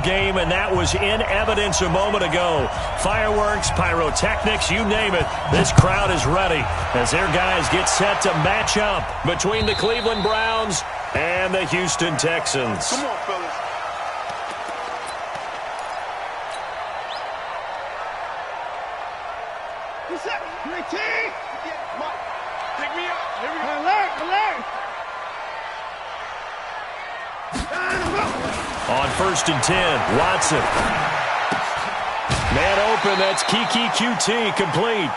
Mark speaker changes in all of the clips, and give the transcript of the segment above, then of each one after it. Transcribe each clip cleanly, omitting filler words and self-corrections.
Speaker 1: game, and that was in evidence a moment ago. Fireworks, pyrotechnics, you name it. This crowd is ready as their guys get set to match up between the Cleveland Browns and the Houston Texans.
Speaker 2: Come on, fellas. What's up? Great team. Take me out. Here we go. Alert.
Speaker 1: On 1st and 10, Watson. Man open, that's Kiki QT, complete.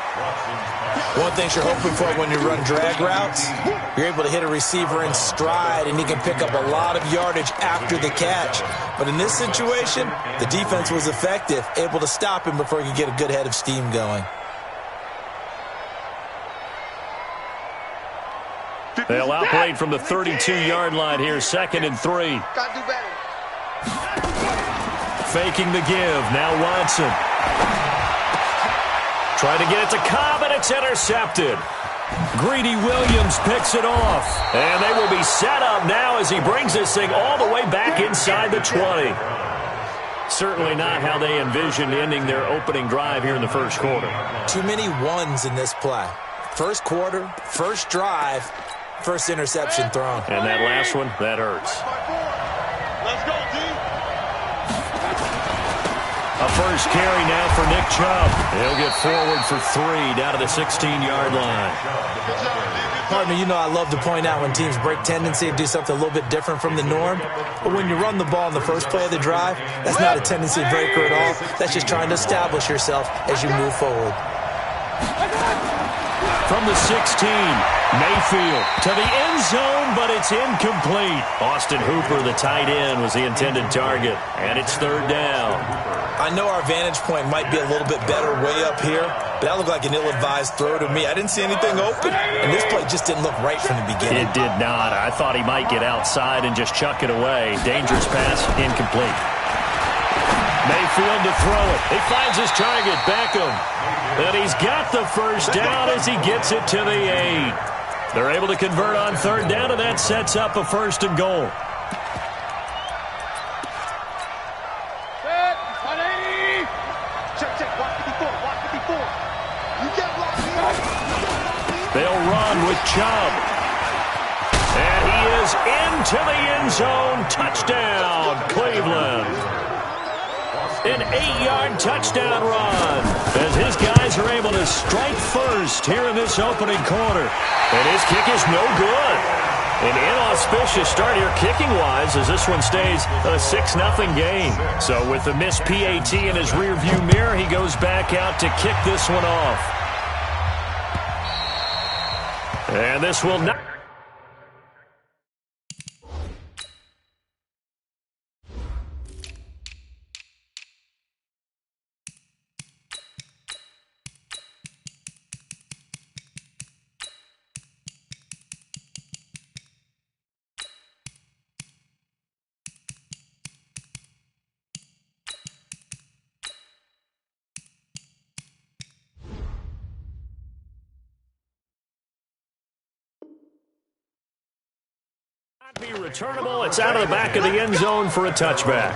Speaker 3: One thing you're hoping for when you run drag routes, you're able to hit a receiver in stride, and he can pick up a lot of yardage after the catch. But in this situation, the defense was effective, able to stop him before he could get a good head of steam going.
Speaker 1: They'll outplay from the 32-yard line here, 2nd and 3.
Speaker 2: Gotta do better.
Speaker 1: Faking the give, now Watson. Trying to get it to Cobb, and it's intercepted. Greedy Williams picks it off. And they will be set up now as he brings this thing all the way back inside the 20. Certainly not how they envisioned ending their opening drive here in the first quarter.
Speaker 3: Too many ones in this play. First quarter, first drive, first interception thrown.
Speaker 1: And that last one, that hurts.
Speaker 2: Let's go, D.
Speaker 1: A first carry now for Nick Chubb. He'll get forward for 3 down to the 16-yard line.
Speaker 3: Partner, you know I love to point out when teams break tendency and do something a little bit different from the norm. But when you run the ball in the first play of the drive, that's not a tendency breaker at all. That's just trying to establish yourself as you move forward.
Speaker 1: From the 16, Mayfield to the end zone, but it's incomplete. Austin Hooper, the tight end, was the intended target, and it's 3rd down.
Speaker 3: I know our vantage point might be a little bit better way up here, but that looked like an ill-advised throw to me. I didn't see anything open, and this play just didn't look right from the beginning.
Speaker 1: It did not. I thought he might get outside and just chuck it away. Dangerous pass, incomplete. Mayfield to throw it. He finds his target, Beckham. And he's got the first down as he gets it to the 8. They're able to convert on 3rd down, and that sets up a 1st and goal.
Speaker 2: Check. Watch 54. You get blocked.
Speaker 1: They'll run with Chubb. And he is into the end zone. Touchdown, Cleveland. An 8-yard touchdown run as his guys are able to strike first here in this opening quarter. And his kick is no good. An inauspicious start here kicking-wise as this one stays a 6-0 game. So with the missed PAT in his rearview mirror, he goes back out to kick this one off. And this will not... be returnable. It's out of the back of the end zone for a touchback.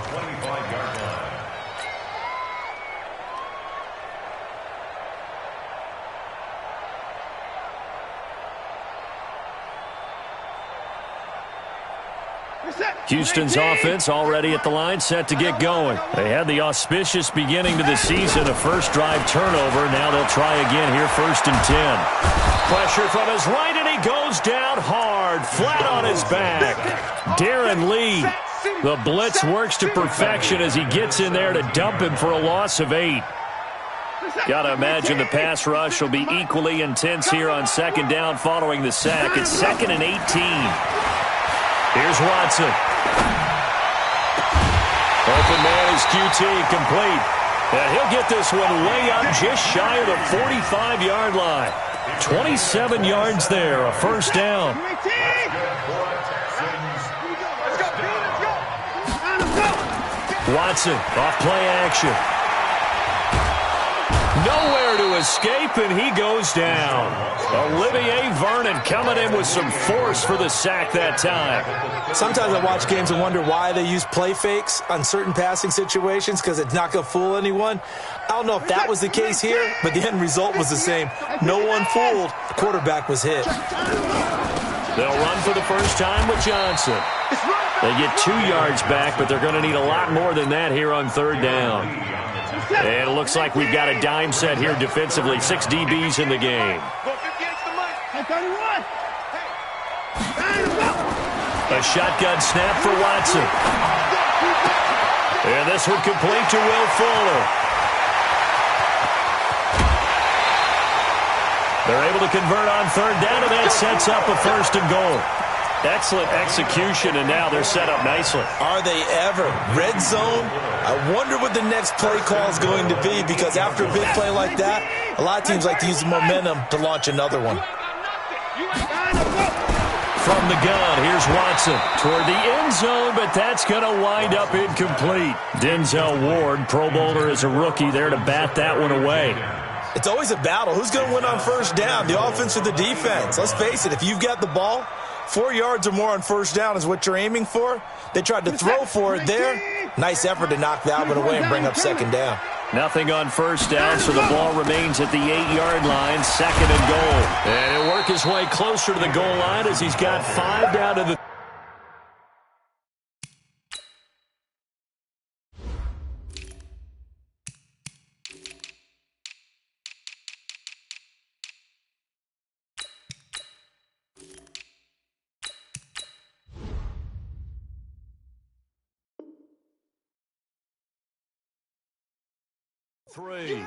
Speaker 1: Houston's offense already at the line, set to get going. They had the auspicious beginning to the season, a first drive turnover. Now they'll try again here, 1st and 10. Pressure from his right, and he goes down hard, flat on his back. Darren Lee, the blitz works to perfection as he gets in there to dump him for a loss of 8. Got to imagine the pass rush will be equally intense here on 2nd down following the sack. It's 2nd and 18. Here's Watson. Open man is QT, complete. And he'll get this one way up just shy of the 45-yard line. 27 yards there, a 1st down. Watson, off play action. Nowhere to escape, and he goes down. Olivier Vernon coming in with some force for the sack that time.
Speaker 3: Sometimes I watch games and wonder why they use play fakes on certain passing situations, because it's not going to fool anyone. I don't know if that was the case here, but the end result was the same. No one fooled. The quarterback was hit.
Speaker 1: They'll run for the first time with Johnson. They get 2 yards back, but they're going to need a lot more than that here on third down. And it looks like we've got a dime set here defensively. 6 DBs in the game. A shotgun snap for Watson. And this one complete to Will Fuller. They're able to convert on third down, and that sets up a 1st and goal. Excellent execution, and now they're set up nicely.
Speaker 3: Are they ever? Red zone? I wonder what the next play call is going to be, because after a big play like that, a lot of teams like to use the momentum to launch another one.
Speaker 1: From the gun, here's Watson toward the end zone, but that's going to wind up incomplete. Denzel Ward, Pro Bowler as a rookie, there to bat that one away.
Speaker 3: It's always a battle. Who's going to win on first down, the offense or the defense? Let's face it, if you've got the ball, 4 yards or more on first down is what you're aiming for. They tried to throw for it there. Nice effort to knock that one away and bring up second down.
Speaker 1: Nothing on first down, so the ball remains at the 8-yard line, 2nd and goal. And he'll work his way closer to the goal line as he's got 5 down to the... Three.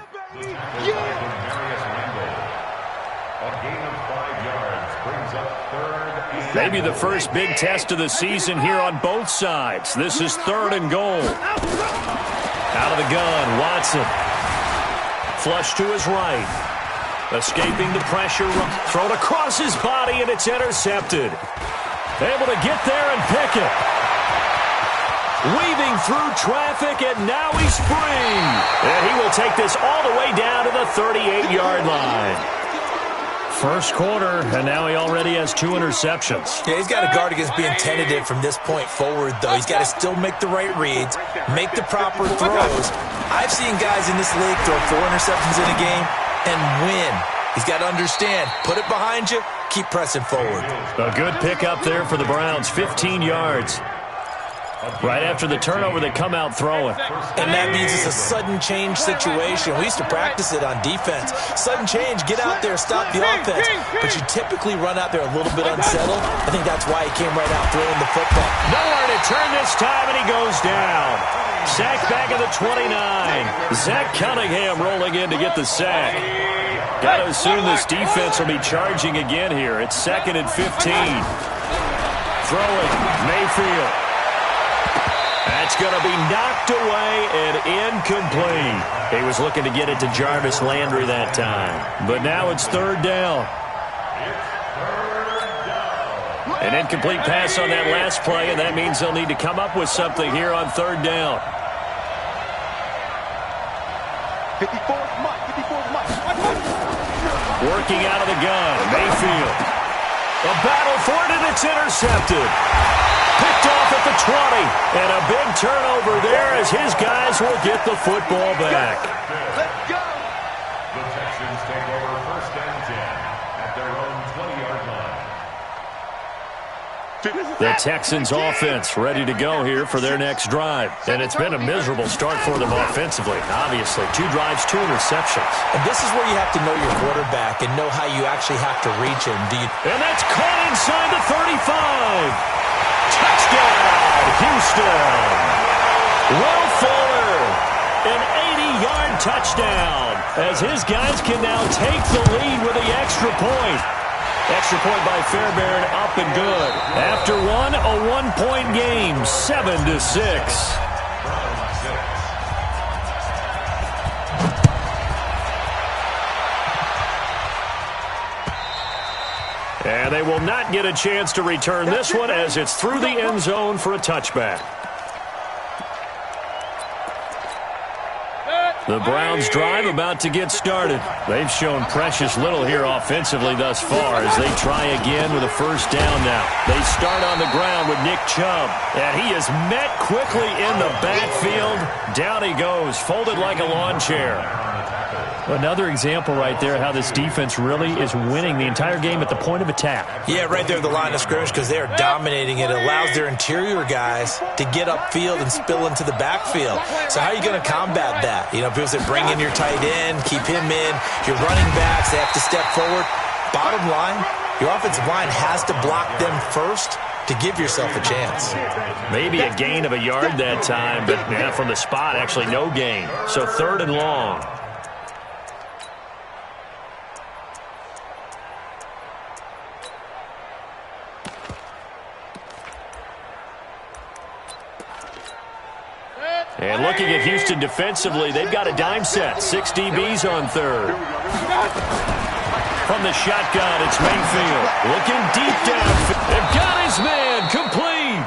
Speaker 1: Maybe the first big test of the season here on both sides. This is 3rd and goal. Out of the gun, Watson. Flush to his right. Escaping the pressure. Thrown across his body, and it's intercepted. Able to get there and pick it. Weaving through traffic, and now he's free. And he will take this all the way down to the 38-yard line. First quarter, and now he already has 2 interceptions.
Speaker 3: Yeah, he's got to guard against being tentative from this point forward, though. He's got to still make the right reads, make the proper throws. I've seen guys in this league throw 4 interceptions in a game and win. He's got to understand, put it behind you, keep pressing forward.
Speaker 1: A good pickup there for the Browns, 15 yards. Right after the turnover, they come out throwing.
Speaker 3: And that means it's a sudden change situation. We used to practice it on defense. Sudden change, get out there, stop the offense. But you typically run out there a little bit unsettled. I think that's why he came right out throwing the football.
Speaker 1: Nowhere to turn this time, and he goes down. Sack back at the 29. Zach Cunningham rolling in to get the sack. Got to assume this defense will be charging again here. It's 2nd and 15. Throwing, Mayfield. That's going to be knocked away and incomplete. He was looking to get it to Jarvis Landry that time. But now it's 3rd down. An incomplete pass on that last play, and that means they'll need to come up with something here on 3rd down.
Speaker 2: 54's Mike.
Speaker 1: Working out of the gun, Mayfield. A battle for it, and it's intercepted. Picked off at the 20, and a big turnover there as his guys will get the football back.
Speaker 2: Let's go.
Speaker 4: The Texans take over 1st and 10 at their own 20-yard line.
Speaker 1: The Texans offense ready to go here for their next drive. And it's been a miserable start for them offensively. Obviously, 2 drives, 2 interceptions.
Speaker 3: And this is where you have to know your quarterback and know how you actually have to reach him.
Speaker 1: And that's caught inside the 35. Touchdown, Houston. Will Fuller, an 80-yard touchdown as his guys can now take the lead with the extra point. Extra point by Fairbairn, up and good. After one, a 1-point game, 7-6. And they will not get a chance to return this one as it's through the end zone for a touchback. The Browns' drive about to get started. They've shown precious little here offensively thus far as they try again with a first down now. They start on the ground with Nick Chubb, and he is met quickly in the backfield. Down he goes, folded like a lawn chair. Another example right there how this defense really is winning the entire game at the point of attack.
Speaker 3: Yeah, right there at the line of scrimmage because they are dominating it. It allows their interior guys to get upfield and spill into the backfield. So how are you going to combat that? You know, people say bring in your tight end, keep him in. Your running backs, they have to step forward. Bottom line, your offensive line has to block them first to give yourself a chance.
Speaker 1: Maybe a gain of a yard that time, but yeah, from the spot, actually no gain. So 3rd and long. And looking at Houston defensively, they've got a dime set. 6 DBs on 3rd. From the shotgun, it's Mayfield. Looking deep down. They've got his man complete.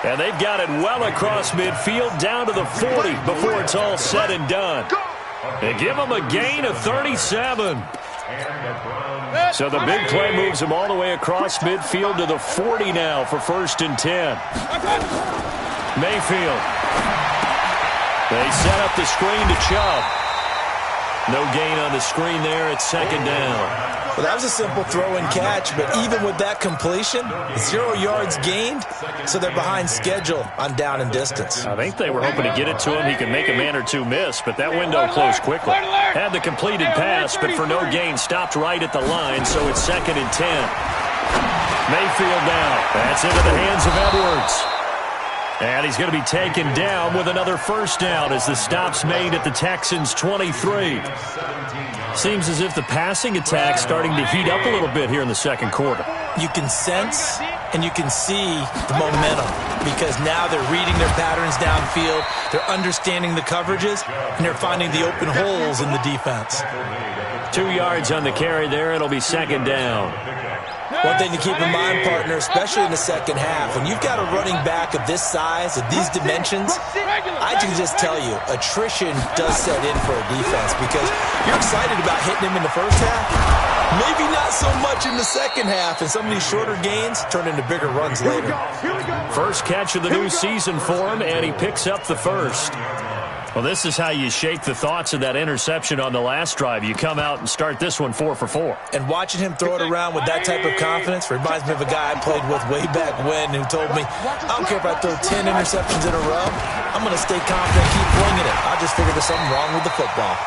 Speaker 1: And they've got it well across midfield down to the 40 before it's all said and done. They give him a gain of 37. So the big play moves him all the way across midfield to the 40 now for 1st and 10. Mayfield. They set up the screen to Chubb. No gain on the screen there. It's 2nd down.
Speaker 3: Well, that was a simple throw and catch, but even with that completion, 0 yards gained, so they're behind schedule on down and distance.
Speaker 1: I think they were hoping to get it to him. He could make a man or two miss, but that window closed quickly. Had the completed pass, but for no gain, stopped right at the line, so it's 2nd and 10. Mayfield down. That's into the hands of Edwards. And he's going to be taken down with another first down as the stop's made at the Texans' 23. Seems as if the passing attack's starting to heat up a little bit here in the 2nd quarter.
Speaker 3: You can sense and you can see the momentum because now they're reading their patterns downfield, they're understanding the coverages, and they're finding the open holes in the defense.
Speaker 1: 2 yards on the carry there. It'll be 2nd down.
Speaker 3: One thing to keep in mind, partner, especially in the second half, when you've got a running back of this size, of these dimensions, I can just tell you, attrition does set in for a defense because you're excited about hitting him in the first half. Maybe not so much in the second half, and some of these shorter gains turn into bigger runs later.
Speaker 1: First catch of the new season for him, and he picks up the first. Well, this is how you shake the thoughts of that interception on the last drive. You come out and start this one 4 for 4.
Speaker 3: And watching him throw it around with that type of confidence reminds me of a guy I played with way back when who told me, I don't care if I throw 10 interceptions in a row. I'm going to stay confident, keep winging it. I just figured there's something wrong with the football.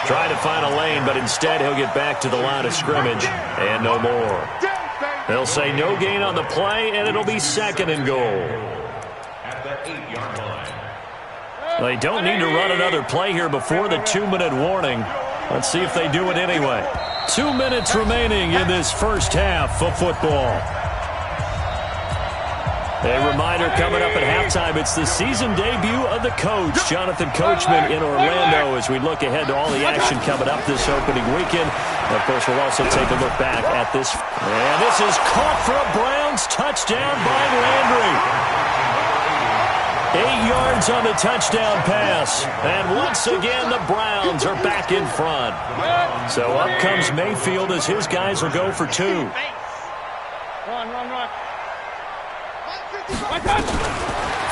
Speaker 1: Trying to find a lane, but instead he'll get back to the line of scrimmage and no more. They'll say no gain on the play, and it'll be 2nd and goal.
Speaker 4: At the 8-yard line.
Speaker 1: They don't need to run another play here before the 2-minute warning. Let's see if they do it anyway. 2 minutes remaining in this first half of football. A reminder coming up at halftime, it's the season debut of the coach, Jonathan Coachman in Orlando, as we look ahead to all the action coming up this opening weekend. And of course, we'll also take a look back at this. And this is caught for a Browns touchdown by Landry. 8 yards on the touchdown pass. And once again, the Browns are back in front. So up comes Mayfield as his guys will go for 2.
Speaker 2: Run.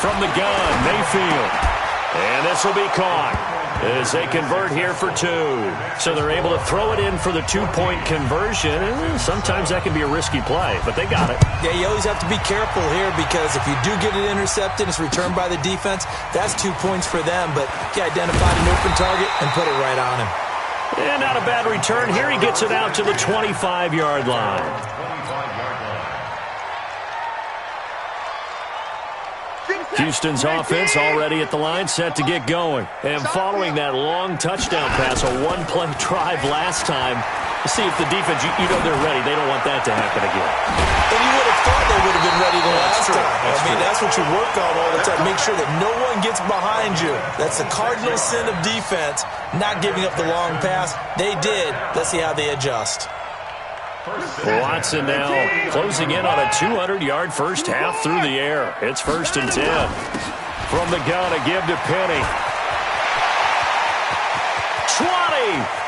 Speaker 1: From the gun, Mayfield. And this will be caught as they convert here for 2. So they're able to throw it in for the 2-point conversion. Sometimes that can be a risky play, but they got it.
Speaker 3: Yeah, you always have to be careful here because if you do get it intercepted, it's returned by the defense, that's 2 points for them. But you identified an open target and put it right on him.
Speaker 1: And not a bad return. Here he gets it out to the 25-yard line. Houston's offense already at the line, set to get going. And following that long touchdown pass, a one-play drive last time, to see if the defense, you know they're ready. They don't want that to happen again.
Speaker 3: And you would have thought they would have been ready the last time. That's what you work on all the time. Make sure that no one gets behind you. That's the cardinal sin of defense, not giving up the long pass. They did. Let's see how they adjust.
Speaker 1: Watson now closing in on a 200-yard first half through the air. It's 1st and 10. From the gun, a give to Penny. 20.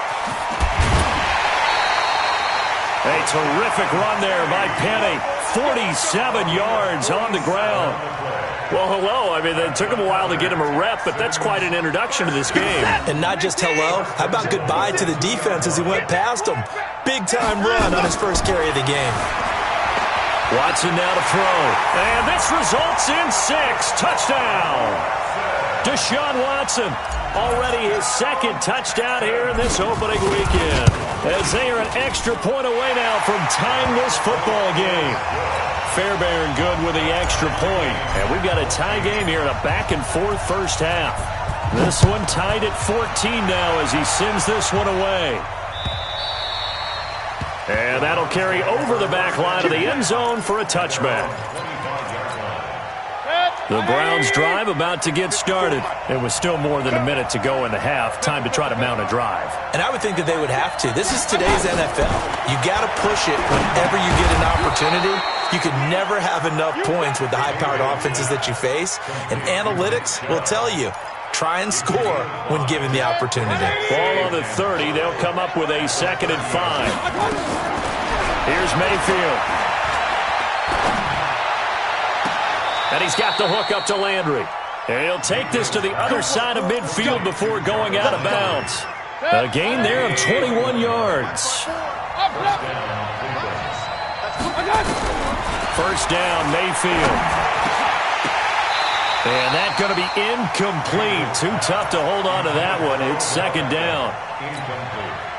Speaker 1: A terrific run there by Penny. 47 yards on the ground. Well, hello. I mean, it took him a while to get him a rep, but that's quite an introduction to this game.
Speaker 3: And not just hello. How about goodbye to the defense as he went past him? Big-time run on his first carry of the game.
Speaker 1: Watson now to throw. And this results in 6. Touchdown. Deshaun Watson, already his second touchdown here in this opening weekend, as they are an extra point away now from tying this football game. Fairbairn good with the extra point. And we've got a tie game here in a back-and-forth first half. This one tied at 14 now as he sends this one away. And that'll carry over the back line of the end zone for a touchback. The Browns drive about to get started. It was still more than a minute to go in the half. Time to try to mount a drive.
Speaker 3: And I would think that they would have to. This is today's NFL. You got to push it whenever you get an opportunity. You can never have enough points with the high-powered offenses that you face. And analytics will tell you, try and score when given the opportunity.
Speaker 1: Ball on the 30. They'll come up with a 2nd and 5. Here's Mayfield. And he's got the hook up to Landry. And he'll take this to the other side of midfield before going out of bounds. A gain there of 21 yards. First down, Mayfield. And that's going to be incomplete. Too tough to hold on to that one. It's 2nd down.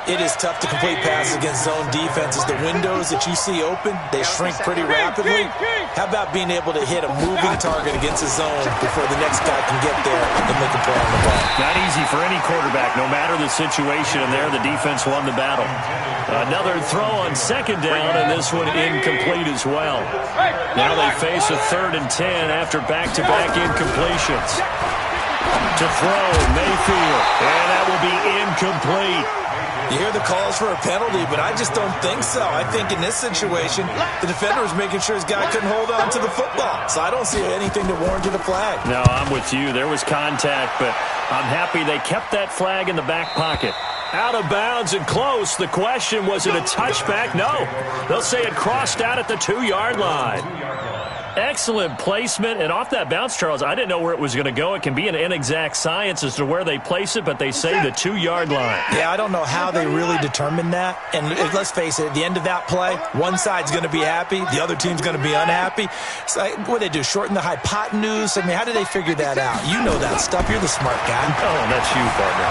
Speaker 3: It is tough to complete passes against zone defenses. The windows that you see open, they shrink pretty rapidly. How about being able to hit a moving target against a zone before the next guy can get there and make a play on the ball?
Speaker 1: Not easy for any quarterback, no matter the situation, and there the defense won the battle. Another throw on 2nd down, and this one incomplete as well. Now they face a 3rd and 10 after back-to-back incompletions. To throw, Mayfield, and that will be incomplete.
Speaker 3: You hear the calls for a penalty, but I just don't think so. I think in this situation, the defender was making sure his guy couldn't hold on to the football. So I don't see anything that warranted a flag.
Speaker 1: No, I'm with you. There was contact, but I'm happy they kept that flag in the back pocket. Out of bounds and close. The question, was it a touchback? No. They'll say it crossed out at the 2-yard line. Excellent placement, and off that bounce, Charles, I didn't know where it was going to go. It can be an inexact science as to where they place it, but they say the 2-yard line.
Speaker 3: Yeah, I don't know how they really determined that. And let's face it, at the end of that play, one side's going to be happy, the other team's going to be unhappy. So what do they do, shorten the hypotenuse? I mean, how do they figure that out? You know that stuff. You're the smart guy.
Speaker 1: Oh, that's you, partner.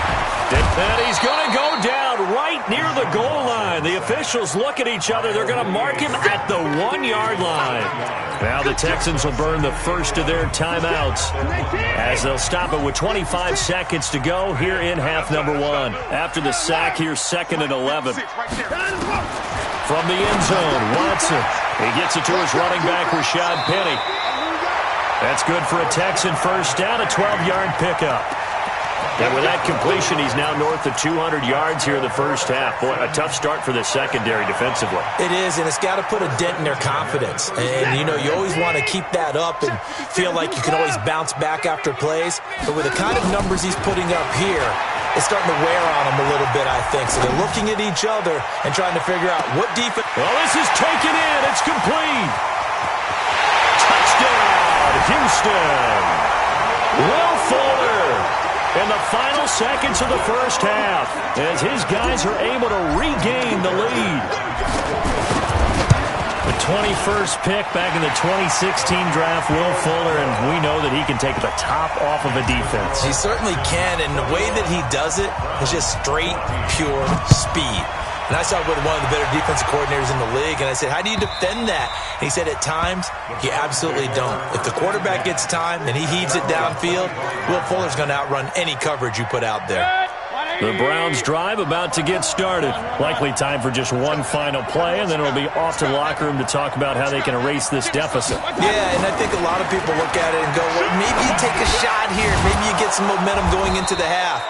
Speaker 1: And he's going to go down right near the goal line. The officials look at each other. They're going to mark him at the 1-yard line. Now the Texans will burn the first of their timeouts as they'll stop it with 25 seconds to go here in half number 1. After the sack, here's 2nd and 11. From the end zone, Watson. He gets it to his running back, Rashad Penny. That's good for a Texan first down, a 12-yard pickup. And with that completion, he's now north of 200 yards here in the first half. Boy, a tough start for the secondary defensively.
Speaker 3: It is, and it's got to put a dent in their confidence. And, you know, you always want to keep that up and feel like you can always bounce back after plays. But with the kind of numbers he's putting up here, it's starting to wear on them a little bit, I think. So they're looking at each other and trying to figure out what defense.
Speaker 1: Well, this is taken in. It's complete. Touchdown, Houston. Will Fuller in the final seconds of the first half as his guys are able to regain the lead. The 21st pick back in the 2016 draft, Will Fuller, and we know that he can take the top off of a defense.
Speaker 3: He certainly can, and the way that he does it is just straight, pure speed. And I saw it with one of the better defensive coordinators in the league, and I said, how do you defend that? And he said, at times, you absolutely don't. If the quarterback gets time and he heaves it downfield, Will Fuller's going to outrun any coverage you put out there.
Speaker 1: The Browns drive about to get started. Likely time for just one final play, and then it'll be off to the locker room to talk about how they can erase this deficit.
Speaker 3: Yeah, and I think a lot of people look at it and go, well, maybe you take a shot here. Maybe you get some momentum going into the half.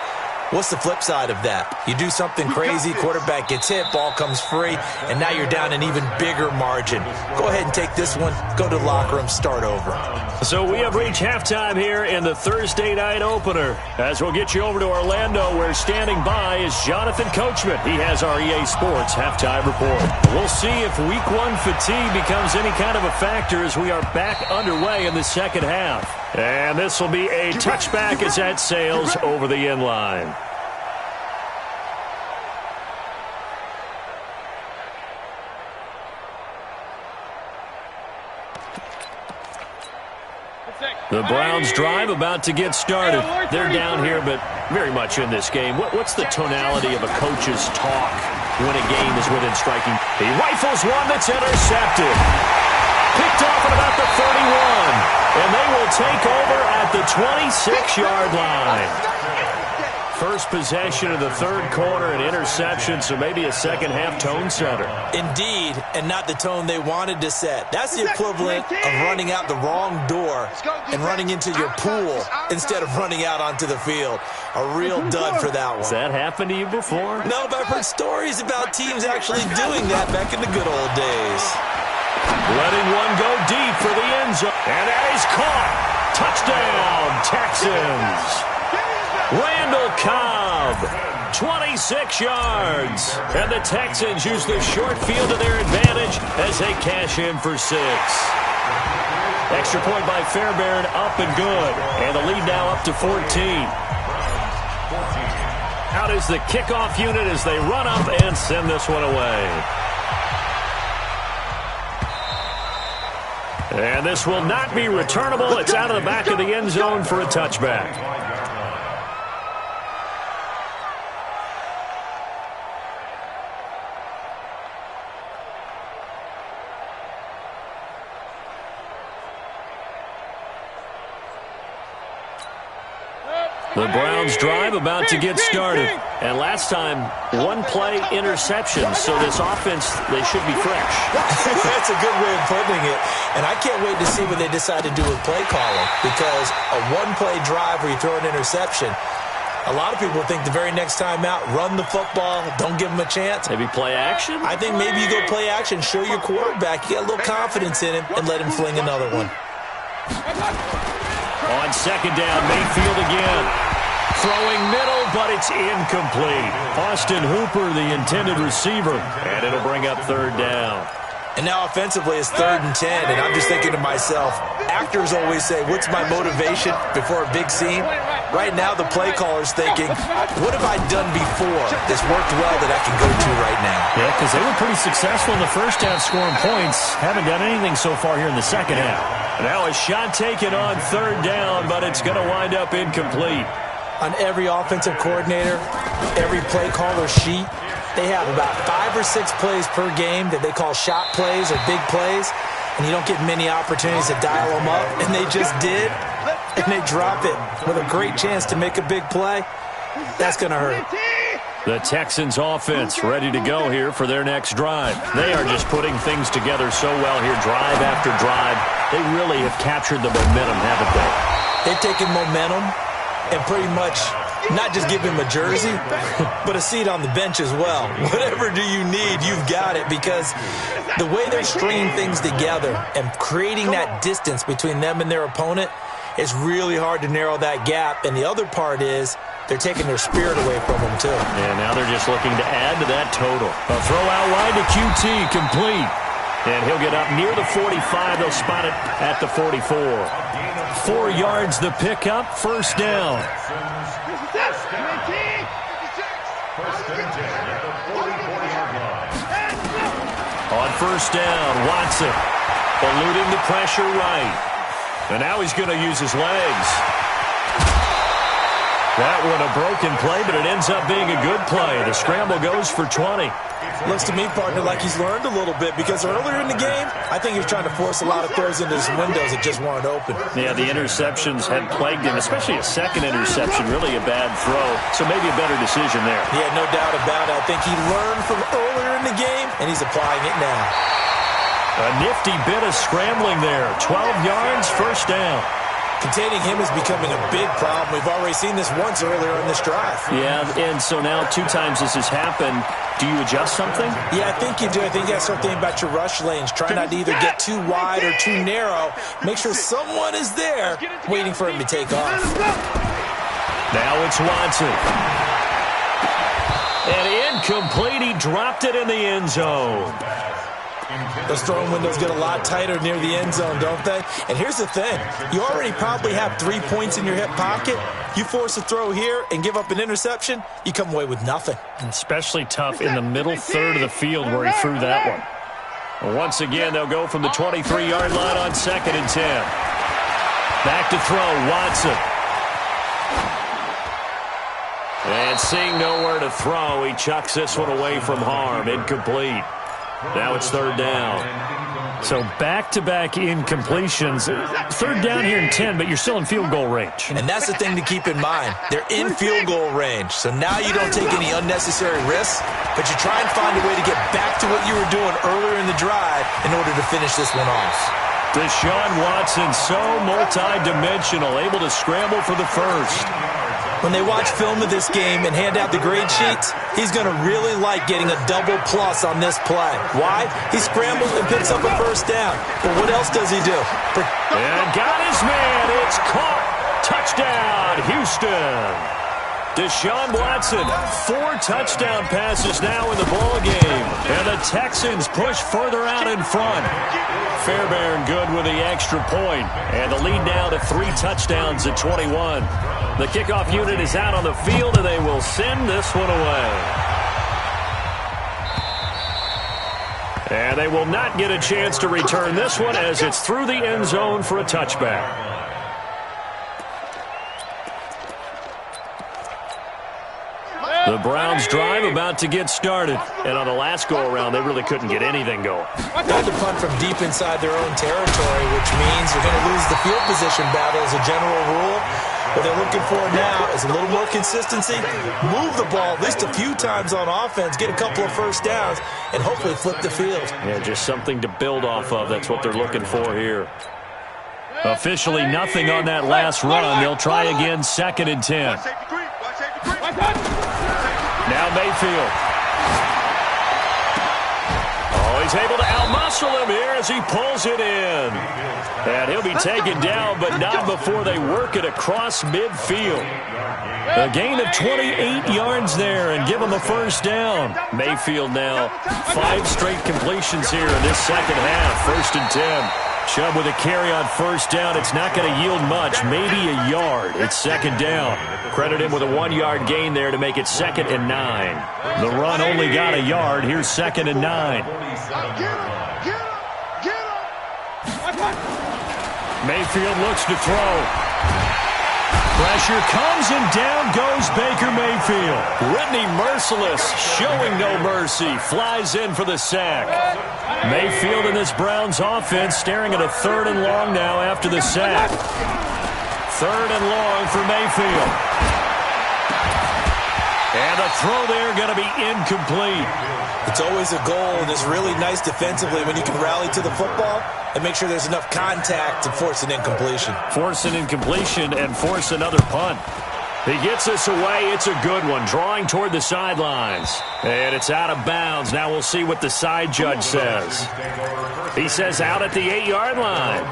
Speaker 3: What's the flip side of that? You do something crazy, quarterback gets hit, ball comes free, and now you're down an even bigger margin. Go ahead and take this one, go to the locker room, start over.
Speaker 1: So we have reached halftime here in the Thursday night opener. As we'll get you over to Orlando, where standing by is Jonathan Coachman. He has our EA Sports halftime report. We'll see if week one fatigue becomes any kind of a factor as we are back underway in the second half. And this will be a touchback as that sails over the end line. The Browns drive about to get started. They're down here, but very much in this game. What's the tonality of a coach's talk when a game is within striking? He rifles one that's intercepted. Picked off at about the 31. And they will take over at the 26-yard line. First possession of the third quarter, an interception, so maybe a second-half tone setter.
Speaker 3: Indeed, and not the tone they wanted to set. That's the equivalent of running out the wrong door and running into your pool instead of running out onto the field. A real dud for that one.
Speaker 1: Has that happened to you before?
Speaker 3: No, but I've heard stories about teams actually doing that back in the good old days.
Speaker 1: Letting one go deep for the end zone. And that is caught. Touchdown, Texans. Randall Cobb, 26 yards. And the Texans use the short field to their advantage as they cash in for 6. Extra point by Fairbairn, up and good. And the lead now up to 14. Out is the kickoff unit as they run up and send this one away. And this will not be returnable. It's out of the back of the end zone for a touchback. The Browns drive about to get started. And last time, one-play interception. So this offense, they should be fresh.
Speaker 3: That's a good way of putting it. And I can't wait to see what they decide to do with play calling. Because a one-play drive where you throw an interception, a lot of people think the very next time out, run the football, don't give them a chance.
Speaker 1: Maybe play action?
Speaker 3: I think maybe you go play action, show your quarterback, you got a little confidence in him, and let him fling another one.
Speaker 1: On second down, Mayfield again. Throwing middle, but it's incomplete. Austin Hooper, the intended receiver, and it'll bring up third down.
Speaker 3: And now offensively it's 3rd and 10, and I'm just thinking to myself, actors always say, what's my motivation before a big scene? Right now the play caller's thinking, what have I done before that's worked well that I can go to right now?
Speaker 1: Yeah, because they were pretty successful in the first half scoring points. Haven't done anything so far here in the second half. Now a shot taken on third down, but it's going to wind up incomplete.
Speaker 3: On every offensive coordinator, every play caller sheet, they have about 5 or 6 plays per game that they call shot plays or big plays, and you don't get many opportunities to dial them up, and they just did, and they drop it with a great chance to make a big play. That's going to hurt.
Speaker 1: The Texans offense ready to go here for their next drive. They are just putting things together so well here, drive after drive. They really have captured the momentum, haven't they?
Speaker 3: They've taken momentum and pretty much not just give him a jersey, but a seat on the bench as well. Whatever do you need, you've got it, because the way they're stringing things together and creating that distance between them and their opponent, it's really hard to narrow that gap. And the other part is they're taking their spirit away from them, too.
Speaker 1: And now they're just looking to add to that total. A throw out wide to QT, complete. And he'll get up near the 45. They'll spot it at the 44. 4 yards the pickup, first down. On first down, Watson eluding the pressure right. And now he's going to use his legs. That one a broken play, but it ends up being a good play. The scramble goes for 20.
Speaker 3: Looks to me, partner, like he's learned a little bit, because earlier in the game, I think he was trying to force a lot of throws into his windows that just weren't open.
Speaker 1: Yeah, the interceptions had plagued him, especially a second interception, really a bad throw. So maybe a better decision there.
Speaker 3: Yeah, no doubt about it. I think he learned from earlier in the game, and he's applying it now.
Speaker 1: A nifty bit of scrambling there. 12 yards, first down.
Speaker 3: Containing him is becoming a big problem. We've already seen this once earlier in this drive.
Speaker 1: Yeah, and so now 2 times this has happened. Do you adjust something?
Speaker 3: Yeah, I think you do. I think you got to start thinking about your rush lanes. Try not to either get too wide or too narrow. Make sure someone is there waiting for him to take off.
Speaker 1: Now it's Watson. And incomplete. He dropped it in the end zone.
Speaker 3: Those throwing windows get a lot tighter near the end zone, don't they? And here's the thing. You already probably have 3 points in your hip pocket. You force a throw here and give up an interception, you come away with nothing.
Speaker 1: Especially tough in the middle third of the field where he threw that one. Well, once again, they'll go from the 23-yard line on 2nd and 10. Back to throw, Watson. And seeing nowhere to throw, he chucks this one away from harm. Incomplete. Now it's 3rd down. So back-to-back incompletions. 3rd down here in 10, but you're still in field goal range.
Speaker 3: And that's the thing to keep in mind. They're in field goal range. So now you don't take any unnecessary risks, but you try and find a way to get back to what you were doing earlier in the drive in order to finish this one off.
Speaker 1: Deshaun Watson, so multi-dimensional, able to scramble for the first.
Speaker 3: When they watch film of this game and hand out the grade sheets, he's going to really like getting a double plus on this play. Why? He scrambles and picks up a first down. But what else does he do?
Speaker 1: And got his man. It's caught. Touchdown, Houston. Deshaun Watson, 4 touchdown passes now in the ball game. And the Texans push further out in front. Fairbairn good with the extra point. And the lead now to 3 touchdowns at 21. The kickoff unit is out on the field, and they will send this one away. And they will not get a chance to return this one as it's through the end zone for a touchback. The Browns drive about to get started. And on the last go-around, they really couldn't get anything going.
Speaker 3: Had to punt from deep inside their own territory, which means you're going to lose the field position battle as a general rule. What they're looking for now is a little more consistency, move the ball at least a few times on offense, get a couple of first downs, and hopefully flip the field.
Speaker 1: Yeah, just something to build off of. That's what they're looking for here. Officially nothing on that last run. They'll try again, 2nd and 10. Now Mayfield. Oh, he's able to outmuscle him here as he pulls it in. And he'll be taken down, but not before they work it across midfield. A gain of 28 yards there and give him a first down. Mayfield now 5 straight completions here in this second half. 1st and 10. Chubb with a carry on first down. It's not going to yield much, maybe a yard. It's 2nd down. Credit him with a 1-yard gain there to make it 2nd and 9. The run only got a yard. Here's 2nd and 9. Mayfield looks to throw. Pressure comes and down goes Baker Mayfield. Whitney merciless, showing no mercy, flies in for the sack. Mayfield in this Browns offense staring at a 3rd and long now after the sack. 3rd and long for Mayfield. And a throw there going to be incomplete.
Speaker 3: It's always a goal, and it's really nice defensively when you can rally to the football and make sure there's enough contact to force an incompletion.
Speaker 1: Force an incompletion and force another punt. He gets this away. It's a good one. Drawing toward the sidelines. And it's out of bounds. Now we'll see what the side judge says. He says out at the 8-yard line.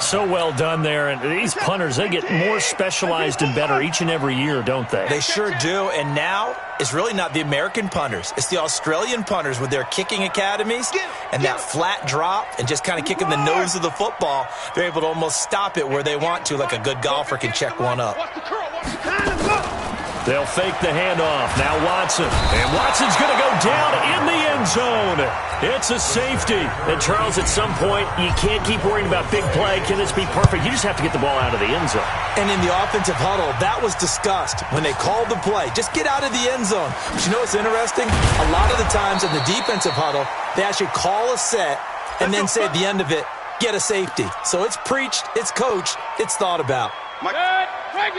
Speaker 1: So well done there. And these punters, they get more specialized and better each and every year, don't they?
Speaker 3: They sure do. And now it's really not the American punters. It's the Australian punters with their kicking academies and that flat drop and just kind of kicking the nose of the football. They're able to almost stop it where they want to, like a good golfer can check one up.
Speaker 1: They'll fake the handoff. Now Watson. And Watson's going to go down in the end zone. It's a safety. And, Charles, at some point, you can't keep worrying about big play. Can this be perfect? You just have to get the ball out of the end zone.
Speaker 3: And in the offensive huddle, that was discussed when they called the play. Just get out of the end zone. But you know what's interesting? A lot of the times in the defensive huddle, they actually call a set and then say at the end of it, get a safety. So it's preached, it's coached, it's thought about.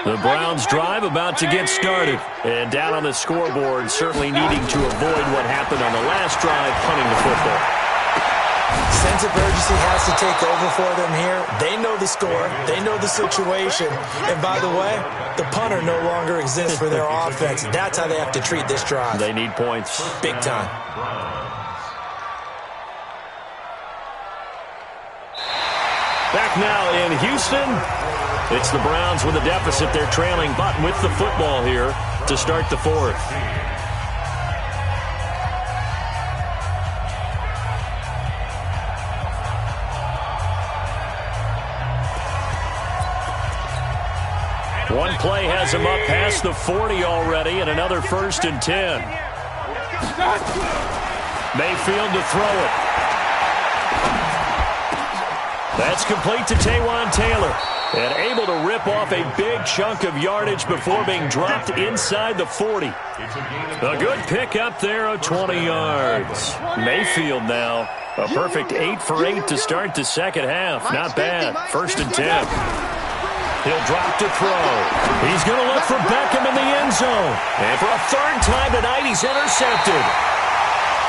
Speaker 1: The Browns drive about to get started. And down on the scoreboard, certainly needing to avoid what happened on the last drive, punting the football.
Speaker 3: sense of urgency has to take over for them here. They know the score. They know the situation. And by the way, the punter no longer exists for their offense. That's how they have to treat this drive.
Speaker 1: They need points.
Speaker 3: Big time.
Speaker 1: Back now in Houston. It's the Browns with a deficit. They're trailing, but with the football here to start the fourth. One play has him up past the 40 already, and another 1st and 10. Mayfield to throw it. That's complete to Taywan Taylor. And able to rip off a big chunk of yardage before being dropped inside the 40. A good pick up there of 20 yards. Mayfield now, a perfect 8 for 8 to start the second half. Not bad. 1st and 10. He'll drop to throw. He's going to look for Beckham in the end zone. And for a 3rd time tonight, he's intercepted.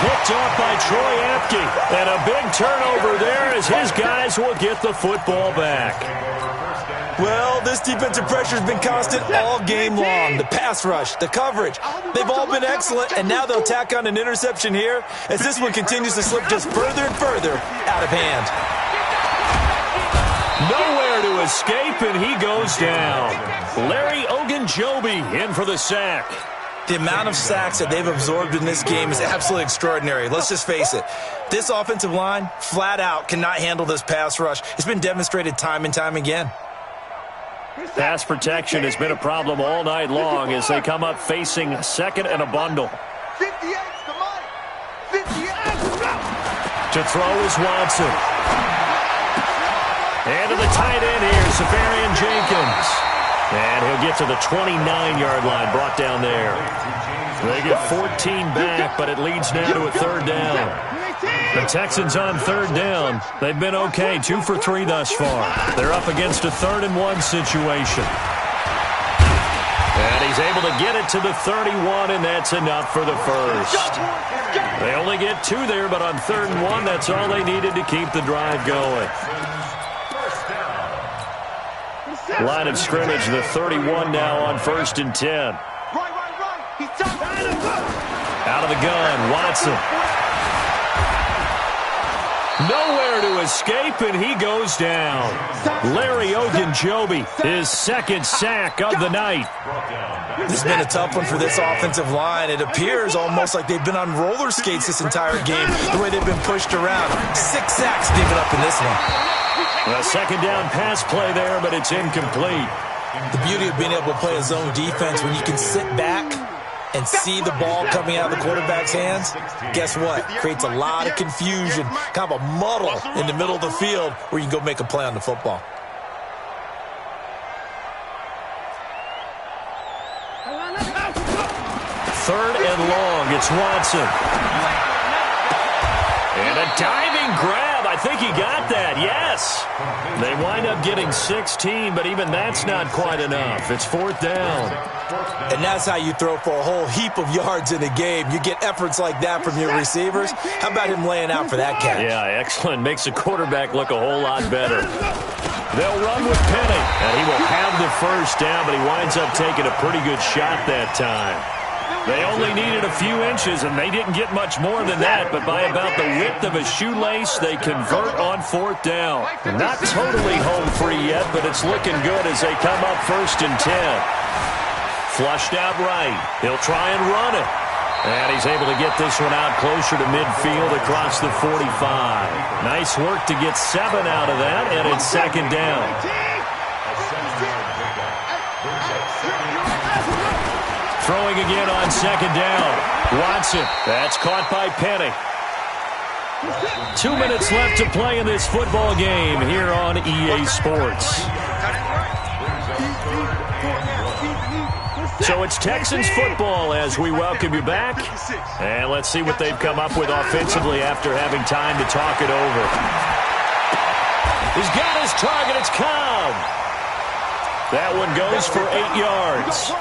Speaker 1: Picked off by Troy Apke. And a big turnover there as his guys will get the football back.
Speaker 3: Well, this defensive pressure has been constant all game long. The pass rush, the coverage, they've all been excellent, and now they'll tack on an interception here as this one continues to slip just further and further out of hand.
Speaker 1: Nowhere to escape, and he goes down. Larry Ogunjobi in for the sack.
Speaker 3: The amount of sacks that they've absorbed in this game is absolutely extraordinary. Let's just face it. This offensive line, flat out, cannot handle this pass rush. It's been demonstrated time and time again.
Speaker 1: Pass protection has been a problem all night long as they come up facing 2nd and a bundle.
Speaker 2: 58 to Mike. 58
Speaker 1: To throw is Watson. And to the tight end here, Safarian Jenkins. And he'll get to the 29-yard line, brought down there. They get 14 back, but it leads now to a 3rd down. The Texans on 3rd down. They've been okay, 2 for 3 thus far. They're up against a 3rd and 1 situation. And he's able to get it to the 31, and that's enough for the first. They only get 2 there, but on 3rd and 1, that's all they needed to keep the drive going. Line of scrimmage, the 31 now on 1st and 10. Out of the gun, Watson. Nowhere to escape, and he goes down. Larry Ogunjobi, his 2nd sack of the night.
Speaker 3: This has been a tough one for this offensive line. It appears almost like they've been on roller skates this entire game, the way they've been pushed around. 6 sacks given up in this one.
Speaker 1: A 2nd down pass play there, but it's incomplete.
Speaker 3: The beauty of being able to play a zone defense when you can sit back and see the ball coming out of the quarterback's hands, guess what? Creates a lot of confusion, kind of a muddle in the middle of the field where you can go make a play on the football.
Speaker 1: Third and long, it's Watson. And a diving grab. I think he got that, yes. They wind up getting 16, but even that's not quite enough. It's 4th down.
Speaker 3: And that's how you throw for a whole heap of yards in a game. You get efforts like that from your receivers. How about him laying out for that catch?
Speaker 1: Yeah, excellent. Makes the quarterback look a whole lot better. They'll run with Penny, and he will have the 1st down, but he winds up taking a pretty good shot that time. They only needed a few inches, and they didn't get much more than that, but by about the width of a shoelace, they convert on 4th down. Not totally home free yet, but it's looking good as they come up 1st and 10. Flushed out right. He'll try and run it. And he's able to get this one out closer to midfield across the 45. Nice work to get 7 out of that, and it's 2nd down. Throwing again on 2nd down. Watson. That's caught by Penny. 2 minutes left to play in this football game here on EA Sports. So it's Texans football as we welcome you back. And let's see what they've come up with offensively after having time to talk it over. He's got his target. It's Cobb. That one goes for 8 yards.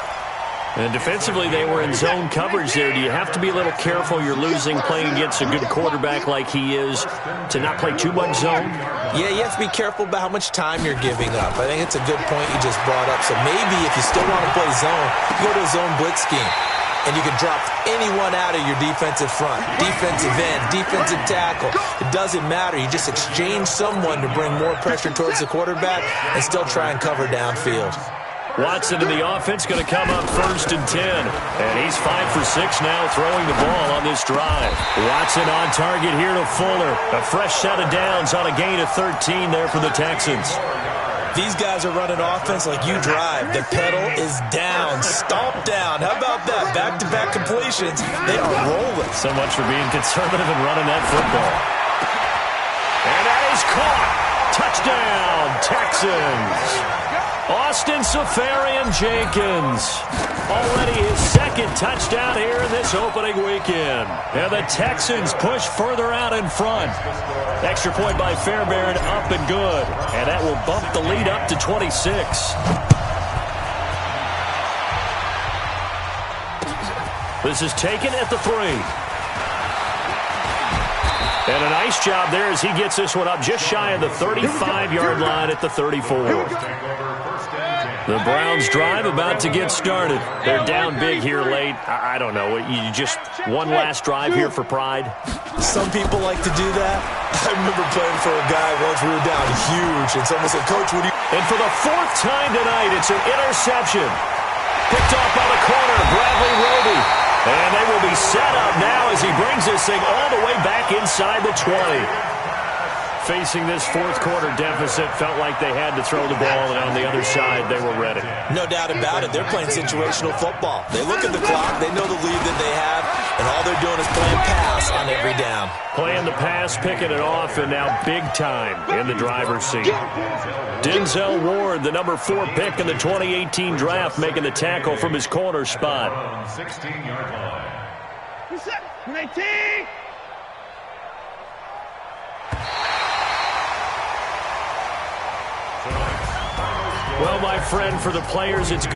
Speaker 1: And defensively, they were in zone coverage there. Do you have to be a little careful? You're losing playing against a good quarterback like he is to not play too much zone?
Speaker 3: Yeah, you have to be careful about how much time you're giving up. I think it's a good point you just brought up. So maybe if you still want to play zone, you go to a zone blitz scheme. And you can drop anyone out of your defensive front, defensive end, defensive tackle. It doesn't matter. You just exchange someone to bring more pressure towards the quarterback and still try and cover downfield.
Speaker 1: Watson in the offense, going to come up 1st and 10. And he's 5 for 6 now throwing the ball on this drive. Watson on target here to Fuller. A fresh set of downs on a gain of 13 there for the Texans.
Speaker 3: These guys are running offense like you drive. The pedal is down, stomped down. How about that? Back-to-back completions. They are rolling.
Speaker 1: So much for being conservative and running that football. And that is caught. Touchdown, Texans. Austin Safarian-Jenkins. Already his 2nd touchdown here in this opening weekend. And the Texans push further out in front. Extra point by Fairbairn, up and good. And that will bump the lead up to 26. This is taken at the 3. And a nice job there as he gets this one up just shy of the 35-yard line at the 34. The Browns drive about to get started. They're down big here late. I don't know. You just one last drive here for pride?
Speaker 3: Some people like to do that. I remember playing for a guy once. We were down huge, and someone said, "Coach, what do you..."
Speaker 1: And for the 4th time tonight, it's an interception. Picked off by the corner, Bradley Roby. And they will be set up now as he brings this thing all the way back inside the 20. Facing this 4th quarter deficit, felt like they had to throw the ball, and on the other side, they were ready.
Speaker 3: No doubt about it. They're playing situational football. They look at the clock, they know the lead that they have, and all they're doing is playing pass on every down.
Speaker 1: Playing the pass, picking it off, and now big time in the driver's seat. Denzel Ward, the number 4 pick in the 2018 draft, making the tackle from his corner spot.
Speaker 4: 16-yard line.
Speaker 2: 19.
Speaker 1: Well, my friend, for the players, it's